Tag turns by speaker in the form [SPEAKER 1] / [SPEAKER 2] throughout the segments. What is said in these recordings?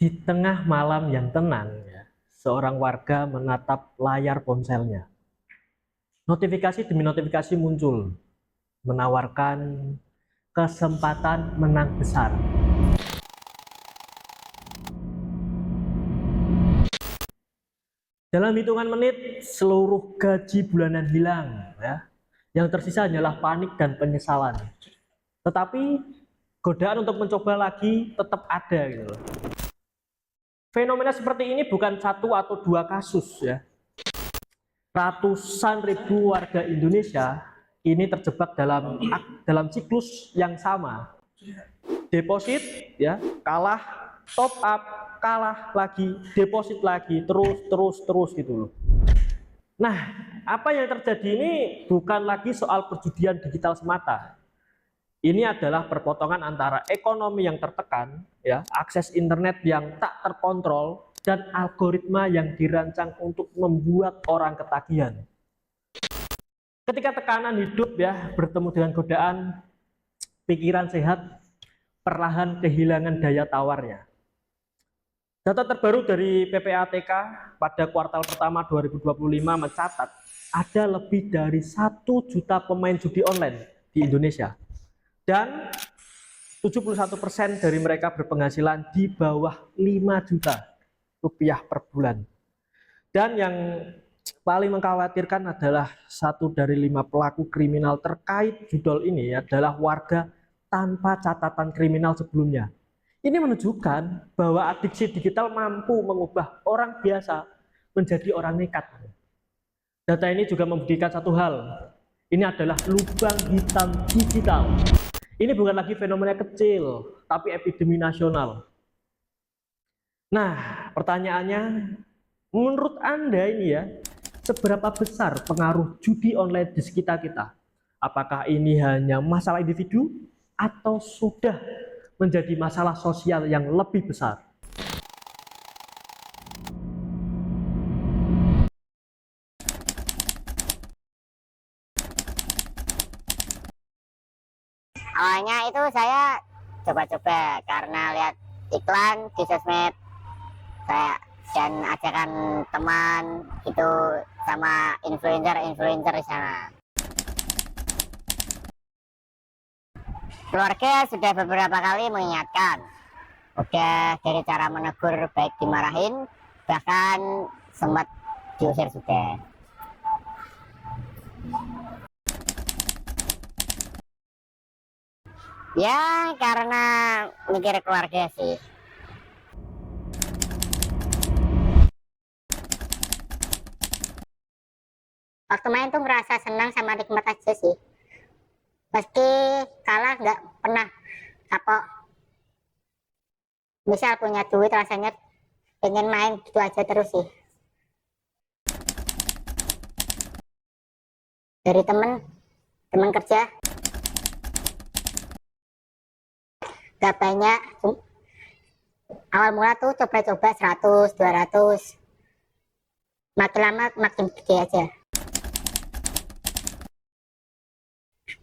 [SPEAKER 1] Di tengah malam yang tenang, ya, seorang warga menatap layar ponselnya. Notifikasi demi notifikasi muncul, menawarkan kesempatan menang besar. Dalam hitungan menit, seluruh gaji bulanan hilang. Ya. Yang tersisa hanyalah panik dan penyesalan. Tetapi godaan untuk mencoba lagi tetap ada. Gitu. Fenomena seperti ini bukan satu atau dua kasus, ya. Ratusan ribu warga Indonesia ini terjebak dalam siklus yang sama. Deposit, ya, kalah, top up, kalah lagi, deposit lagi, terus gitu loh. Nah, apa yang terjadi ini bukan lagi soal perjudian digital semata. Ini adalah perpotongan antara ekonomi yang tertekan, ya, akses internet yang tak terkontrol, dan algoritma yang dirancang untuk membuat orang ketagihan. Ketika tekanan hidup, ya, bertemu dengan godaan, pikiran sehat perlahan kehilangan daya tawarnya. Data terbaru dari PPATK pada kuartal pertama 2025 mencatat ada lebih dari 1 juta pemain judi online di Indonesia. Dan 71% dari mereka berpenghasilan di bawah 5 juta rupiah per bulan. Dan yang paling mengkhawatirkan adalah 1 dari 5 pelaku kriminal terkait judol ini adalah warga tanpa catatan kriminal sebelumnya. Ini menunjukkan bahwa adiksi digital mampu mengubah orang biasa menjadi orang nekat. Data ini juga membuktikan satu hal. Ini adalah lubang hitam digital. Ini bukan lagi fenomena kecil, tapi epidemi nasional. Nah, pertanyaannya, menurut Anda ini ya, seberapa besar pengaruh judi online di sekitar kita? Apakah ini hanya masalah individu atau sudah menjadi masalah sosial yang lebih besar?
[SPEAKER 2] Awalnya itu saya coba-coba karena lihat iklan di sosmed saya dan ajakan teman itu sama influencer di sana. Keluarga sudah beberapa kali mengingatkan, udah dari cara menegur baik dimarahin, bahkan sempat diusir juga. Ya karena mikir keluarga sih. Waktu main tuh merasa senang sama nikmat aja sih. Meski kalah nggak pernah kapok. Misal punya duit rasanya pengen main gitu aja terus sih. Dari teman kerja gak banyak. Awal mula tuh coba-coba 100, 200. Makin lama makin gede aja.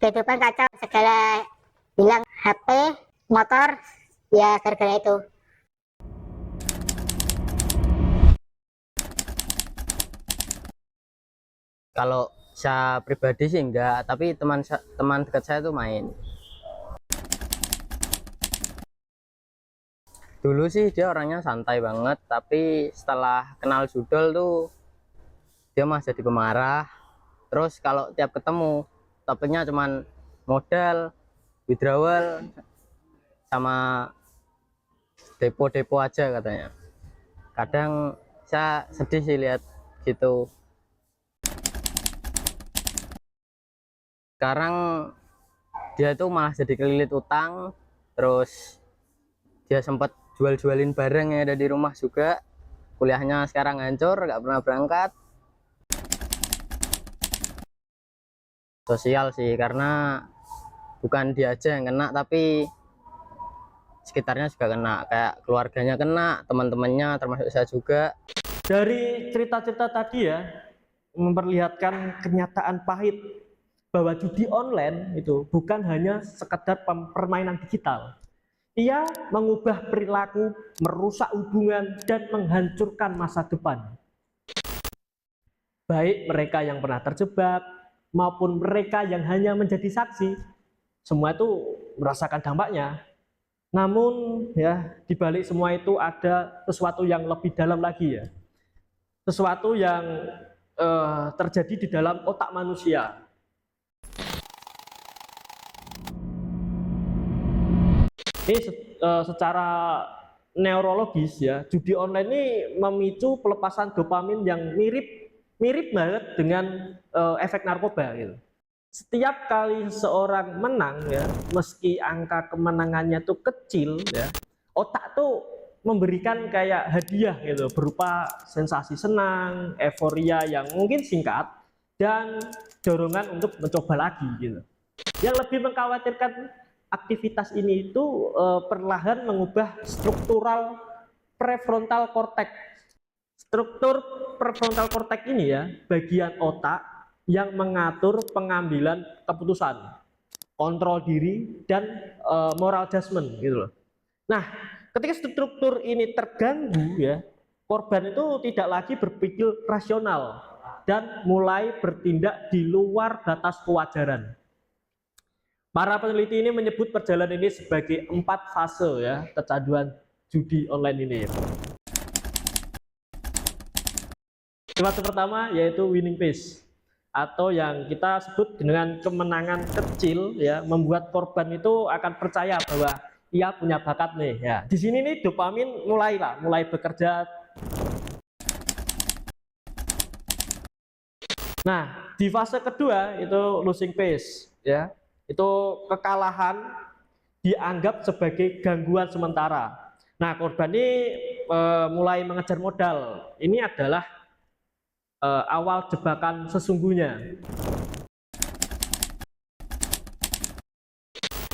[SPEAKER 2] Kehidupan kacau, segala bilang HP, motor, ya gara-gara itu.
[SPEAKER 3] Kalau saya pribadi sih enggak, tapi teman dekat saya tuh main. Dulu sih dia orangnya santai banget, tapi setelah kenal judol tuh dia masih jadi pemarah. Terus kalau tiap ketemu topiknya cuman modal, withdrawal, sama depo-depo aja katanya. Kadang saya sedih sih lihat gitu. Sekarang dia tuh malah jadi kelilit utang, terus dia sempat jual-jualin barang yang ada di rumah juga. Kuliahnya sekarang hancur, nggak pernah berangkat. Sosial sih, karena bukan dia aja yang kena, tapi sekitarnya juga kena, kayak keluarganya kena, teman-temannya termasuk saya juga.
[SPEAKER 1] Dari cerita-cerita tadi ya, memperlihatkan kenyataan pahit bahwa judi online itu bukan hanya sekedar permainan digital. Ia mengubah perilaku, merusak hubungan, dan menghancurkan masa depan. Baik mereka yang pernah terjebak, maupun mereka yang hanya menjadi saksi, semua itu merasakan dampaknya. Namun ya, di balik semua itu ada sesuatu yang lebih dalam lagi ya. Sesuatu yang terjadi di dalam otak manusia. Ini secara neurologis ya, judi online ini memicu pelepasan dopamin yang mirip banget dengan efek narkoba gitu. Setiap kali seorang menang ya, meski angka kemenangannya tuh kecil ya, otak tuh memberikan kayak hadiah gitu, berupa sensasi senang, euforia yang mungkin singkat, dan dorongan untuk mencoba lagi gitu. Yang lebih mengkhawatirkan, aktivitas ini itu perlahan mengubah struktural prefrontal cortex. Struktur prefrontal cortex ini ya, bagian otak yang mengatur pengambilan keputusan, kontrol diri, dan moral judgment gitu loh. Nah, ketika struktur ini terganggu ya, korban itu tidak lagi berpikir rasional dan mulai bertindak di luar batas kewajaran. Para peneliti ini menyebut perjalanan ini sebagai 4 fase ya, kecanduan judi online ini. Fase pertama yaitu winning phase, atau yang kita sebut dengan kemenangan kecil ya, membuat korban itu akan percaya bahwa ia punya bakat nih ya. Di sini nih dopamin mulai bekerja. Nah, di fase kedua itu losing phase ya. Itu kekalahan dianggap sebagai gangguan sementara. Nah, korban ini mulai mengejar modal. Ini adalah awal jebakan sesungguhnya.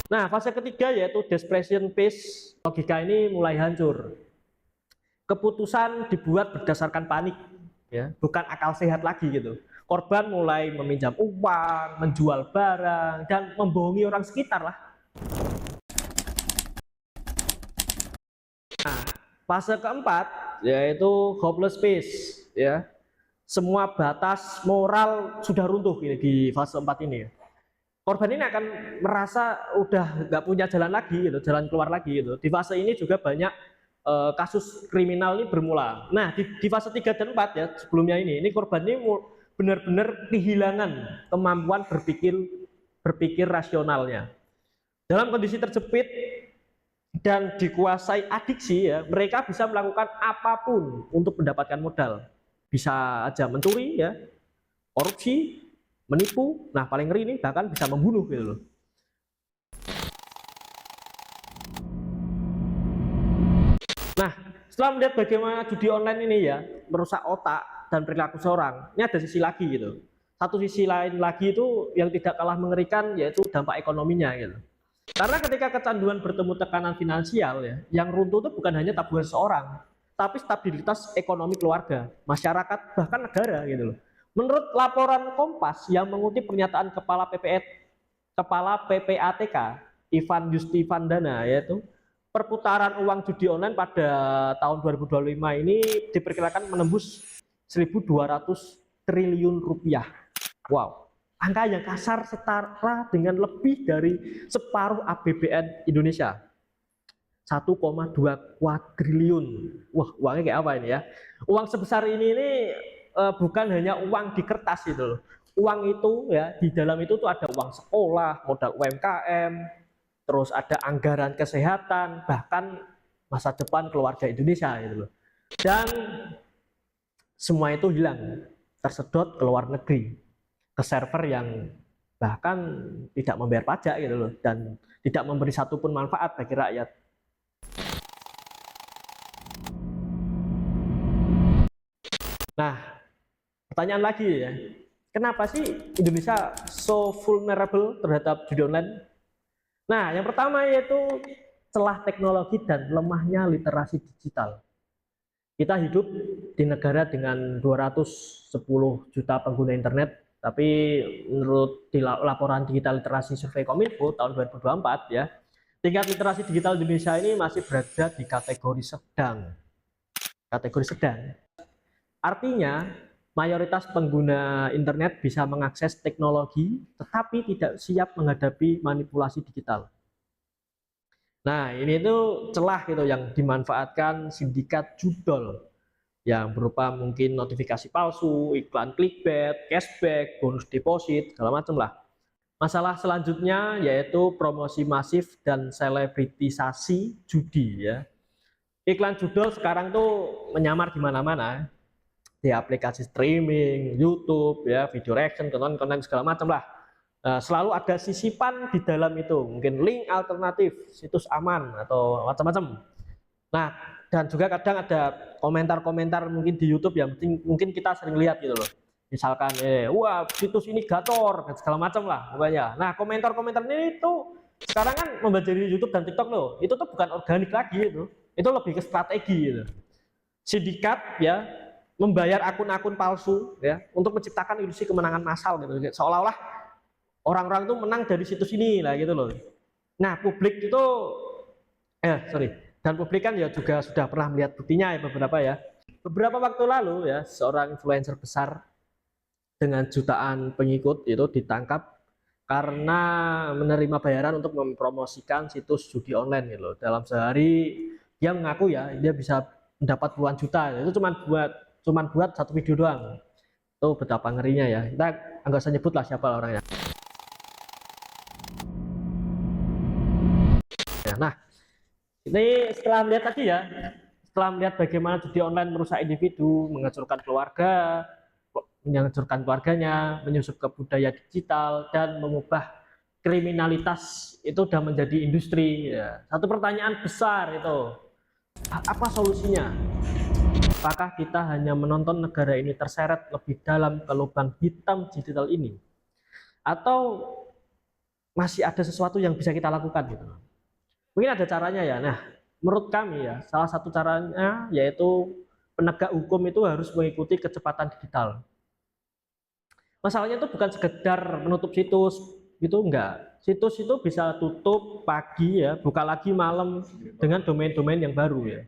[SPEAKER 1] Nah, fase ketiga yaitu desperation phase. Logika ini mulai hancur. Keputusan dibuat berdasarkan panik, ya, bukan akal sehat lagi gitu. Korban mulai meminjam uang, menjual barang, dan membohongi orang sekitar lah. Nah, fase keempat yaitu hopeless phase ya. Semua batas moral sudah runtuh ini di fase 4 ini. Korban ini akan merasa udah nggak punya jalan lagi gitu, jalan keluar lagi gitu. Di fase ini juga banyak kasus kriminal ini bermula. Nah, di fase 3 dan 4 ya, sebelumnya ini korban ini benar-benar kehilangan kemampuan berpikir rasionalnya. Dalam kondisi terjepit dan dikuasai adiksi ya, mereka bisa melakukan apapun untuk mendapatkan modal. Bisa aja mencuri ya, korupsi, menipu, nah paling ngeri ini bahkan bisa membunuh gitu loh. Nah, setelah melihat bagaimana judi online ini ya merusak otak dan perilaku seorang, ini ada sisi lagi gitu. Satu sisi lain lagi itu yang tidak kalah mengerikan, yaitu dampak ekonominya gitu. Karena ketika kecanduan bertemu tekanan finansial ya, yang runtuh itu bukan hanya tabungan seorang, tapi stabilitas ekonomi keluarga, masyarakat, bahkan negara gitu loh. Menurut laporan Kompas yang mengutip pernyataan Kepala PPATK Ivan Yustivandana, yaitu perputaran uang judi online pada tahun 2025 ini diperkirakan menembus 1.200 triliun rupiah. Wow, angka yang kasar setara dengan lebih dari separuh APBN Indonesia. 1,2 kuadriliun. Wah, uangnya kayak apa ini ya? Uang sebesar ini bukan hanya uang di kertas itu loh. Uang itu ya, di dalam itu tuh ada uang sekolah, modal UMKM, terus ada anggaran kesehatan, bahkan masa depan keluarga Indonesia gitu loh. Dan semua itu hilang, tersedot ke luar negeri, ke server yang bahkan tidak membayar pajak gitu loh, dan tidak memberi satupun manfaat bagi rakyat. Nah, pertanyaan lagi ya, kenapa sih Indonesia so vulnerable terhadap judi online? Nah, yang pertama yaitu celah teknologi dan lemahnya literasi digital. Kita hidup di negara dengan 210 juta pengguna internet, tapi menurut laporan digital literasi survei Kominfo tahun 2024 ya, tingkat literasi digital Indonesia ini masih berada di kategori sedang. Kategori sedang. Artinya, mayoritas pengguna internet bisa mengakses teknologi, tetapi tidak siap menghadapi manipulasi digital. Nah, ini tuh celah gitu yang dimanfaatkan sindikat judol yang berupa mungkin notifikasi palsu, iklan clickbait, cashback, bonus deposit, segala macam lah. Masalah selanjutnya yaitu promosi masif dan selebritisasi judi ya. Iklan judol sekarang tuh menyamar di mana-mana, di aplikasi streaming, YouTube ya, video reaction, konten-konten segala macam lah. Selalu ada sisipan di dalam itu, mungkin link alternatif, situs aman atau macam-macam. Nah, dan juga kadang ada komentar-komentar mungkin di YouTube yang mungkin kita sering lihat gitu loh. Misalkan, wah situs ini gacor dan segala macam lah pokoknya. Nah, komentar-komentar ini tuh sekarang kan membajari YouTube dan TikTok loh. Itu tuh bukan organik lagi itu. Itu lebih ke strategi gitu. Sindikat ya membayar akun-akun palsu ya untuk menciptakan ilusi kemenangan massal gitu. Seolah-olah orang-orang itu menang dari situs ini lah gitu loh. Nah, publik itu dan publik kan ya juga sudah pernah melihat buktinya ya beberapa ya. Beberapa waktu lalu ya, seorang influencer besar dengan jutaan pengikut itu ditangkap karena menerima bayaran untuk mempromosikan situs judi online gitu loh. Dalam sehari dia mengaku ya dia bisa mendapat puluhan juta. Itu cuman buat satu video doang. Itu betapa ngerinya ya. Kita nggak usah nyebut lah siapa orangnya. Nah, ini setelah melihat tadi ya, setelah melihat bagaimana judi online merusak individu, menghancurkan keluarganya, menyusup ke budaya digital, dan mengubah kriminalitas itu sudah menjadi industri. Ya. Satu pertanyaan besar itu, apa solusinya? Apakah kita hanya menonton negara ini terseret lebih dalam ke lubang hitam digital ini? Atau masih ada sesuatu yang bisa kita lakukan gitu? Mungkin ada caranya ya. Nah, menurut kami ya, salah satu caranya yaitu penegak hukum itu harus mengikuti kecepatan digital. Masalahnya itu bukan sekedar menutup situs, gitu enggak. Situs itu bisa tutup pagi ya, buka lagi malam dengan domain-domain yang baru ya.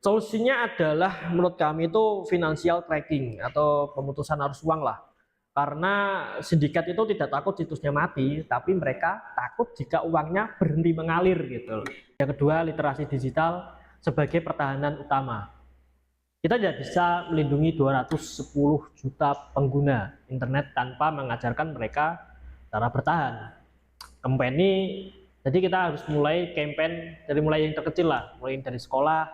[SPEAKER 1] Solusinya adalah menurut kami itu financial tracking atau pemutusan arus uang lah. Karena sindikat itu tidak takut situsnya mati, tapi mereka takut jika uangnya berhenti mengalir gitu. Yang kedua, literasi digital sebagai pertahanan utama. Kita tidak bisa melindungi 210 juta pengguna internet tanpa mengajarkan mereka cara bertahan. Jadi kita harus mulai campaign dari mulai yang terkecil lah, mulai dari sekolah,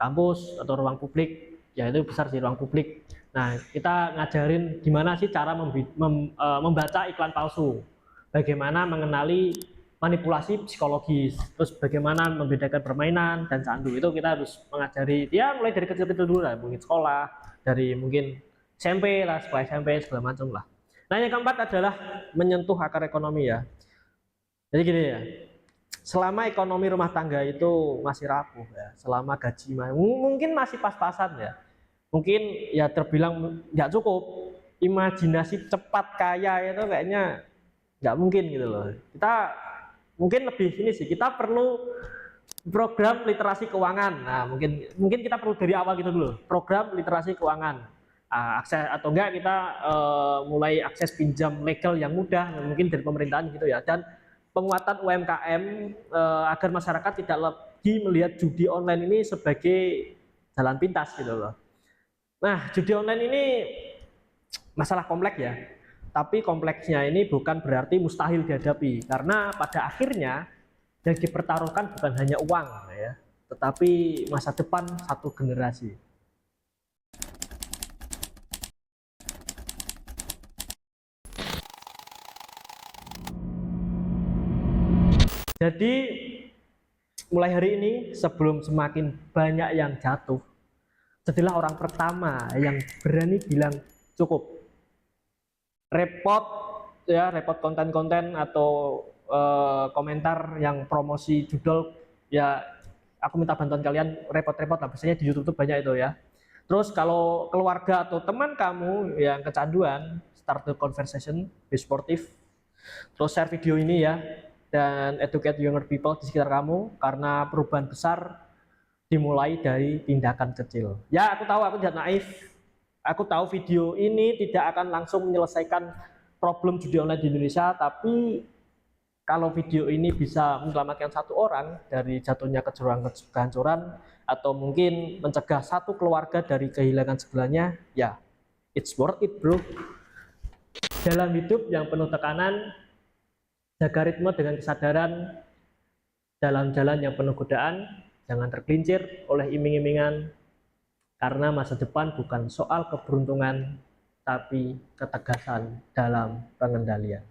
[SPEAKER 1] kampus atau ruang publik, ya itu besar sih ruang publik. Nah, kita ngajarin gimana sih cara membaca iklan palsu, bagaimana mengenali manipulasi psikologis, terus bagaimana membedakan permainan dan candu. Itu kita harus mengajari dia mulai dari kecil-kecil dulu lah, mungkin sekolah, dari mungkin SMP lah, sekolah SMP segala macam lah. Nah, yang keempat adalah menyentuh akar ekonomi ya. Jadi gini ya, selama ekonomi rumah tangga itu masih rapuh ya, selama gaji mungkin masih pas-pasan ya, mungkin ya terbilang nggak cukup, imajinasi cepat kaya itu kayaknya nggak mungkin gitu loh. Kita mungkin lebih ini sih, kita perlu program literasi keuangan. Nah, mungkin kita perlu dari awal gitu dulu, program literasi keuangan. Akses atau enggak kita mulai akses pinjam legal yang mudah, mungkin dari pemerintahan gitu ya, dan penguatan UMKM agar masyarakat tidak lagi melihat judi online ini sebagai jalan pintas gitu loh. Nah, judi online ini masalah kompleks ya, tapi kompleksnya ini bukan berarti mustahil dihadapi, karena pada akhirnya yang dipertaruhkan bukan hanya uang ya, tetapi masa depan satu generasi. Jadi mulai hari ini sebelum semakin banyak yang jatuh, jadilah orang pertama yang berani bilang cukup. Repot konten-konten atau komentar yang promosi judul ya, aku minta bantuan kalian, repot-repot lah, biasanya di YouTube tuh banyak itu ya. Terus kalau keluarga atau teman kamu yang kecanduan, start the conversation, be sportif. Terus share video ini ya, dan educate younger people di sekitar kamu, karena perubahan besar dimulai dari tindakan kecil. Ya, aku tahu aku tidak naif. Aku tahu video ini tidak akan langsung menyelesaikan problem judi online di Indonesia, tapi kalau video ini bisa menyelamatkan satu orang dari jatuhnya kehancuran, atau mungkin mencegah satu keluarga dari kehilangan segalanya, ya it's worth it, bro. Dalam hidup yang penuh tekanan, jaga ritme dengan kesadaran. Dalam jalan yang penuh godaan, jangan tergelincir oleh iming-imingan, karena masa depan bukan soal keberuntungan, tapi ketegasan dalam pengendalian.